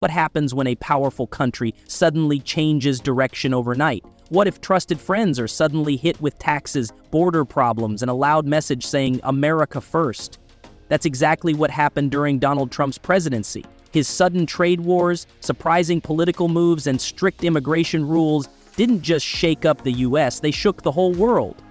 What happens when a powerful country suddenly changes direction overnight? What if trusted friends are suddenly hit with taxes, border problems, and a loud message saying America first? That's exactly what happened during Donald Trump's presidency. His sudden trade wars, surprising political moves, and strict immigration rules didn't just shake up the US, they shook the whole world.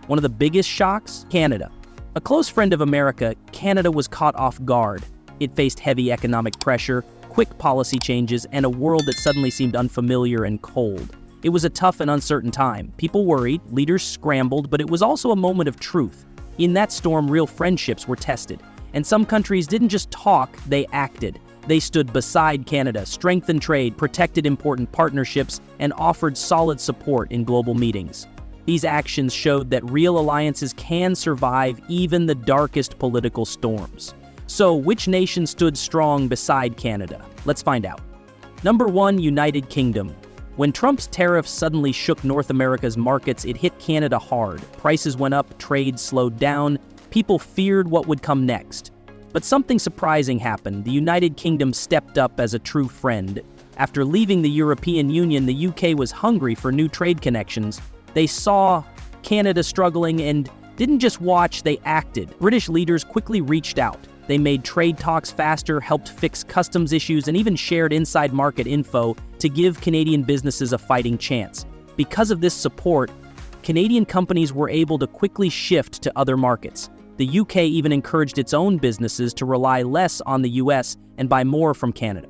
One of the biggest shocks? Canada. A close friend of America, Canada was caught off guard. It faced heavy economic pressure, quick policy changes, and a world that suddenly seemed unfamiliar and cold. It was a tough and uncertain time. People worried, leaders scrambled, but it was also a moment of truth. In that storm, real friendships were tested. And some countries didn't just talk, they acted. They stood beside Canada, strengthened trade, protected important partnerships, and offered solid support in global meetings. These actions showed that real alliances can survive even the darkest political storms. So, which nation stood strong beside Canada? Let's find out. Number 1, United Kingdom. When Trump's tariffs suddenly shook North America's markets, it hit Canada hard. Prices went up, trade slowed down, people feared what would come next. But something surprising happened. The United Kingdom stepped up as a true friend. After leaving the European Union, the UK was hungry for new trade connections. They saw Canada struggling and didn't just watch, they acted. British leaders quickly reached out. They made trade talks faster, helped fix customs issues, and even shared inside market info to give Canadian businesses a fighting chance. Because of this support, Canadian companies were able to quickly shift to other markets. The UK even encouraged its own businesses to rely less on the US and buy more from Canada.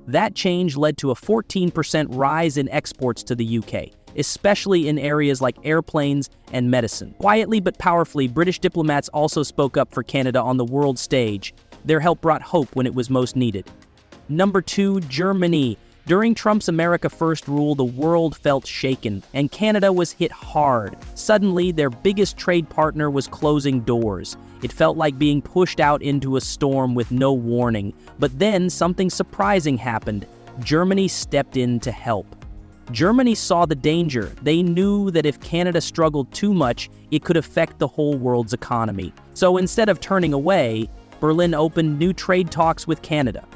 That change led to a 14% rise in exports to the UK, especially in areas like airplanes and medicine. Quietly but powerfully, British diplomats also spoke up for Canada on the world stage. Their help brought hope when it was most needed. Number 2, Germany. During Trump's America First rule, the world felt shaken, and Canada was hit hard. Suddenly, their biggest trade partner was closing doors. It felt like being pushed out into a storm with no warning. But then, something surprising happened. Germany stepped in to help. Germany saw the danger. They knew that if Canada struggled too much, it could affect the whole world's economy. So instead of turning away, Berlin opened new trade talks with Canada.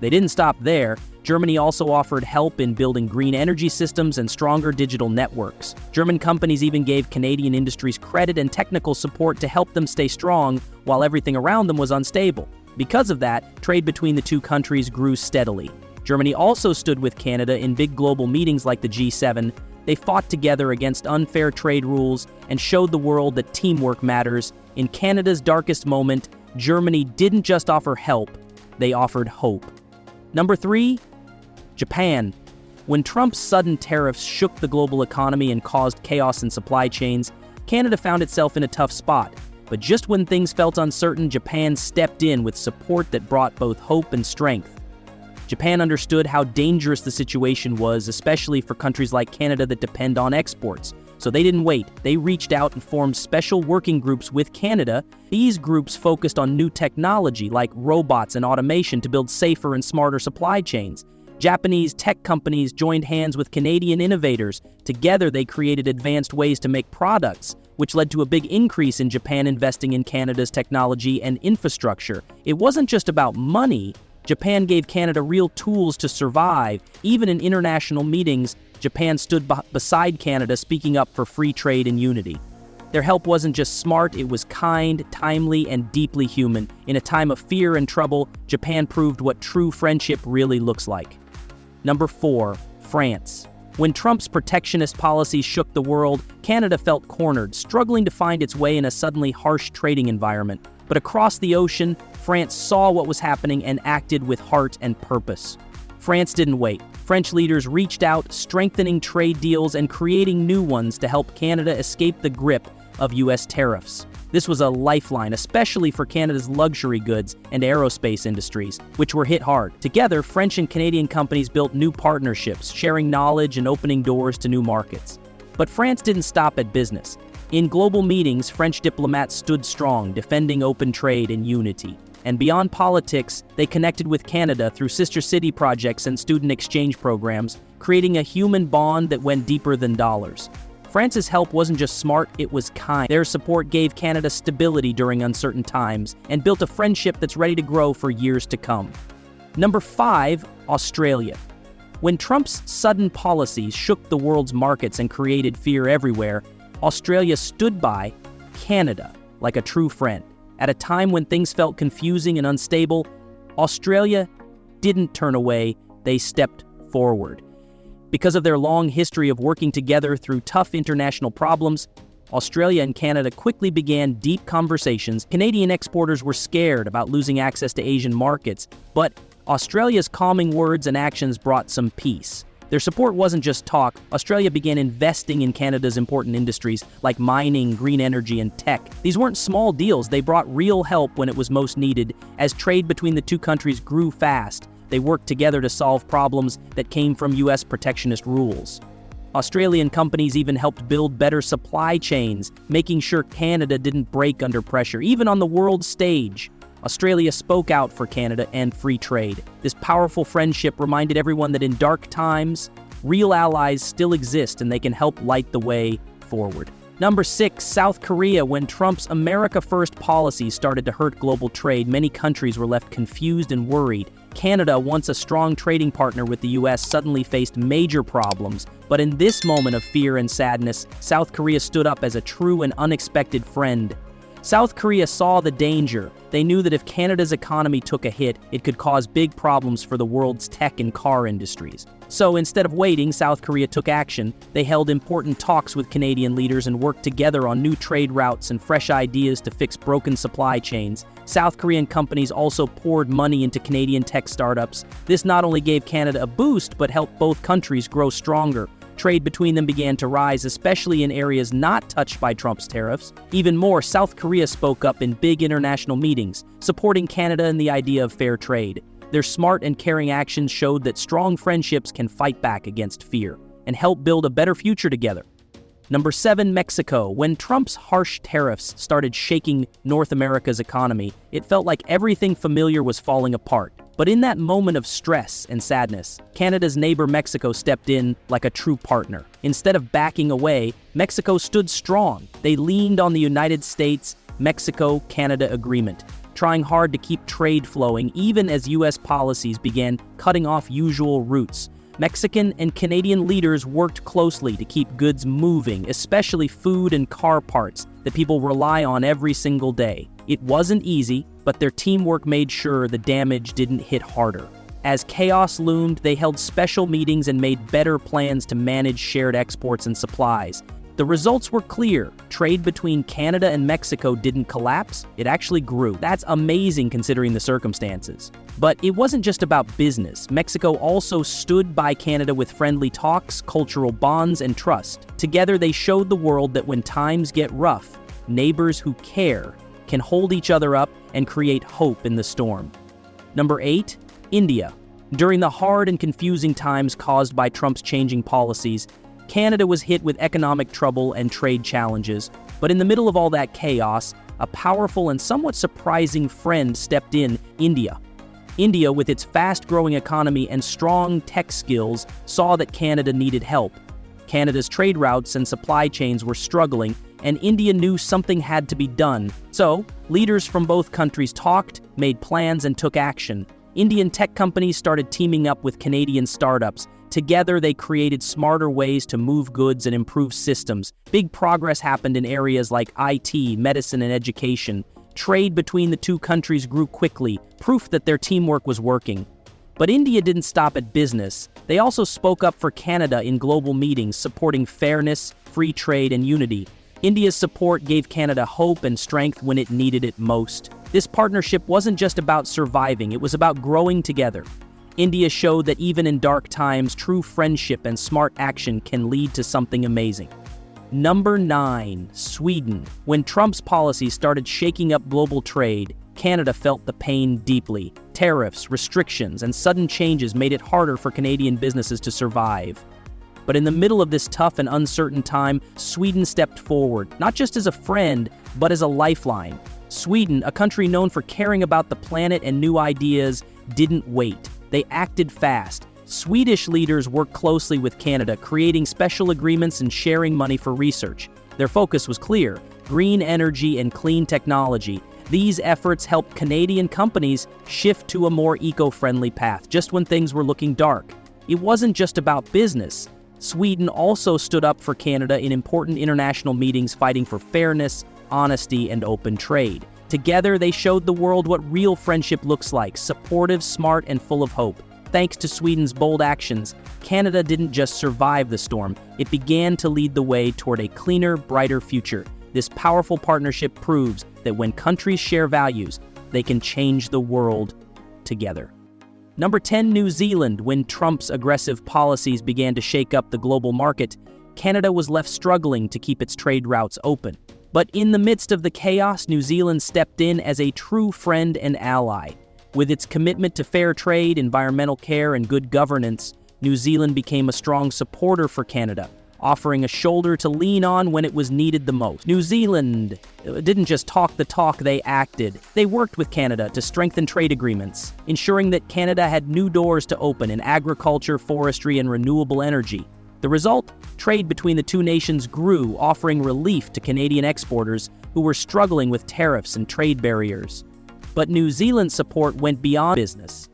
They didn't stop there. Germany also offered help in building green energy systems and stronger digital networks. German companies even gave Canadian industries credit and technical support to help them stay strong while everything around them was unstable. Because of that, trade between the two countries grew steadily. Germany also stood with Canada in big global meetings like the G7. They fought together against unfair trade rules and showed the world that teamwork matters. In Canada's darkest moment, Germany didn't just offer help, they offered hope. Number 3, Japan. When Trump's sudden tariffs shook the global economy and caused chaos in supply chains, Canada found itself in a tough spot. But just when things felt uncertain, Japan stepped in with support that brought both hope and strength. Japan understood how dangerous the situation was, especially for countries like Canada that depend on exports. So they didn't wait. They reached out and formed special working groups with Canada. These groups focused on new technology like robots and automation to build safer and smarter supply chains. Japanese tech companies joined hands with Canadian innovators. Together, they created advanced ways to make products, which led to a big increase in Japan investing in Canada's technology and infrastructure. It wasn't just about money. Japan gave Canada real tools to survive. Even in international meetings, Japan stood beside Canada, speaking up for free trade and unity. Their help wasn't just smart, it was kind, timely, and deeply human. In a time of fear and trouble, Japan proved what true friendship really looks like. Number 4, France. When Trump's protectionist policies shook the world, Canada felt cornered, struggling to find its way in a suddenly harsh trading environment. But across the ocean, France saw what was happening and acted with heart and purpose. France didn't wait. French leaders reached out, strengthening trade deals and creating new ones to help Canada escape the grip of US tariffs. This was a lifeline, especially for Canada's luxury goods and aerospace industries, which were hit hard. Together, French and Canadian companies built new partnerships, sharing knowledge and opening doors to new markets. But France didn't stop at business. In global meetings, French diplomats stood strong, defending open trade and unity. And beyond politics, they connected with Canada through sister city projects and student exchange programs, creating a human bond that went deeper than dollars. France's help wasn't just smart, it was kind. Their support gave Canada stability during uncertain times and built a friendship that's ready to grow for years to come. Number 5, Australia. When Trump's sudden policies shook the world's markets and created fear everywhere, Australia stood by Canada like a true friend. At a time when things felt confusing and unstable, Australia didn't turn away, they stepped forward. Because of their long history of working together through tough international problems, Australia and Canada quickly began deep conversations. Canadian exporters were scared about losing access to Asian markets, but Australia's calming words and actions brought some peace. Their support wasn't just talk. Australia began investing in Canada's important industries like mining, green energy, and tech. These weren't small deals. They brought real help when it was most needed. As trade between the two countries grew fast, they worked together to solve problems that came from U.S. protectionist rules. Australian companies even helped build better supply chains, making sure Canada didn't break under pressure. Even on the world stage, Australia spoke out for Canada and free trade. This powerful friendship reminded everyone that in dark times, real allies still exist and they can help light the way forward. Number 6, South Korea. When Trump's America First policies started to hurt global trade, many countries were left confused and worried. Canada, once a strong trading partner with the U.S., suddenly faced major problems. But in this moment of fear and sadness, South Korea stood up as a true and unexpected friend. South Korea saw the danger. They knew that if Canada's economy took a hit, it could cause big problems for the world's tech and car industries. So instead of waiting, South Korea took action. They held important talks with Canadian leaders and worked together on new trade routes and fresh ideas to fix broken supply chains. South Korean companies also poured money into Canadian tech startups. This not only gave Canada a boost, but helped both countries grow stronger. Trade between them began to rise, especially in areas not touched by Trump's tariffs. Even more, South Korea spoke up in big international meetings, supporting Canada and the idea of fair trade. Their smart and caring actions showed that strong friendships can fight back against fear and help build a better future together. Number 7, Mexico. When Trump's harsh tariffs started shaking North America's economy, it felt like everything familiar was falling apart. But in that moment of stress and sadness, Canada's neighbor Mexico stepped in like a true partner. Instead of backing away, Mexico stood strong. They leaned on the United States-Mexico-Canada agreement, trying hard to keep trade flowing even as U.S. policies began cutting off usual routes. Mexican and Canadian leaders worked closely to keep goods moving, especially food and car parts that people rely on every single day. It wasn't easy, but their teamwork made sure the damage didn't hit harder. As chaos loomed, they held special meetings and made better plans to manage shared exports and supplies. The results were clear. Trade between Canada and Mexico didn't collapse, it actually grew. That's amazing considering the circumstances. But it wasn't just about business. Mexico also stood by Canada with friendly talks, cultural bonds, and trust. Together, they showed the world that when times get rough, neighbors who care can hold each other up and create hope in the storm. Number 8, India. During the hard and confusing times caused by Trump's changing policies, Canada was hit with economic trouble and trade challenges. But in the middle of all that chaos, a powerful and somewhat surprising friend stepped in: India. India, with its fast-growing economy and strong tech skills, saw that Canada needed help. Canada's trade routes and supply chains were struggling, and India knew something had to be done. So, leaders from both countries talked, made plans, and took action. Indian tech companies started teaming up with Canadian startups. Together, they created smarter ways to move goods and improve systems. Big progress happened in areas like IT, medicine, and education. Trade between the two countries grew quickly, proof that their teamwork was working. But India didn't stop at business. They also spoke up for Canada in global meetings, supporting fairness, free trade, and unity. India's support gave Canada hope and strength when it needed it most. This partnership wasn't just about surviving, it was about growing together. India showed that even in dark times, true friendship and smart action can lead to something amazing. Number 9, Sweden. When Trump's policies started shaking up global trade, Canada felt the pain deeply. Tariffs, restrictions, and sudden changes made it harder for Canadian businesses to survive. But in the middle of this tough and uncertain time, Sweden stepped forward, not just as a friend, but as a lifeline. Sweden, a country known for caring about the planet and new ideas, didn't wait. They acted fast. Swedish leaders worked closely with Canada, creating special agreements and sharing money for research. Their focus was clear: green energy and clean technology. These efforts helped Canadian companies shift to a more eco-friendly path, just when things were looking dark. It wasn't just about business. Sweden also stood up for Canada in important international meetings, fighting for fairness, honesty, and open trade. Together, they showed the world what real friendship looks like: supportive, smart, and full of hope. Thanks to Sweden's bold actions, Canada didn't just survive the storm, it began to lead the way toward a cleaner, brighter future. This powerful partnership proves that when countries share values, they can change the world together. Number 10, New Zealand. When Trump's aggressive policies began to shake up the global market, Canada was left struggling to keep its trade routes open. But in the midst of the chaos, New Zealand stepped in as a true friend and ally. With its commitment to fair trade, environmental care, and good governance, New Zealand became a strong supporter for Canada, offering a shoulder to lean on when it was needed the most. New Zealand didn't just talk the talk, they acted. They worked with Canada to strengthen trade agreements, ensuring that Canada had new doors to open in agriculture, forestry, and renewable energy. The result? Trade between the two nations grew, offering relief to Canadian exporters who were struggling with tariffs and trade barriers. But New Zealand's support went beyond business.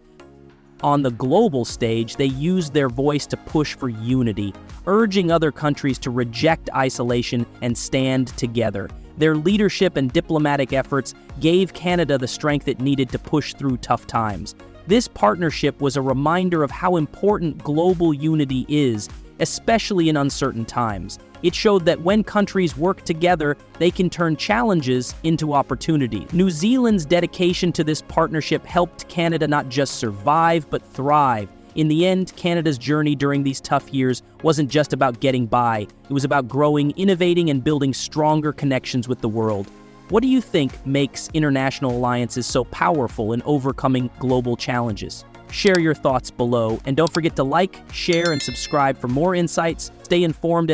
On the global stage, they used their voice to push for unity, urging other countries to reject isolation and stand together. Their leadership and diplomatic efforts gave Canada the strength it needed to push through tough times. This partnership was a reminder of how important global unity is, especially in uncertain times. It showed that when countries work together, they can turn challenges into opportunities. New Zealand's dedication to this partnership helped Canada not just survive, but thrive. In the end, Canada's journey during these tough years wasn't just about getting by. It was about growing, innovating, and building stronger connections with the world. What do you think makes international alliances so powerful in overcoming global challenges? Share your thoughts below, and don't forget to like, share, and subscribe for more insights. Stay informed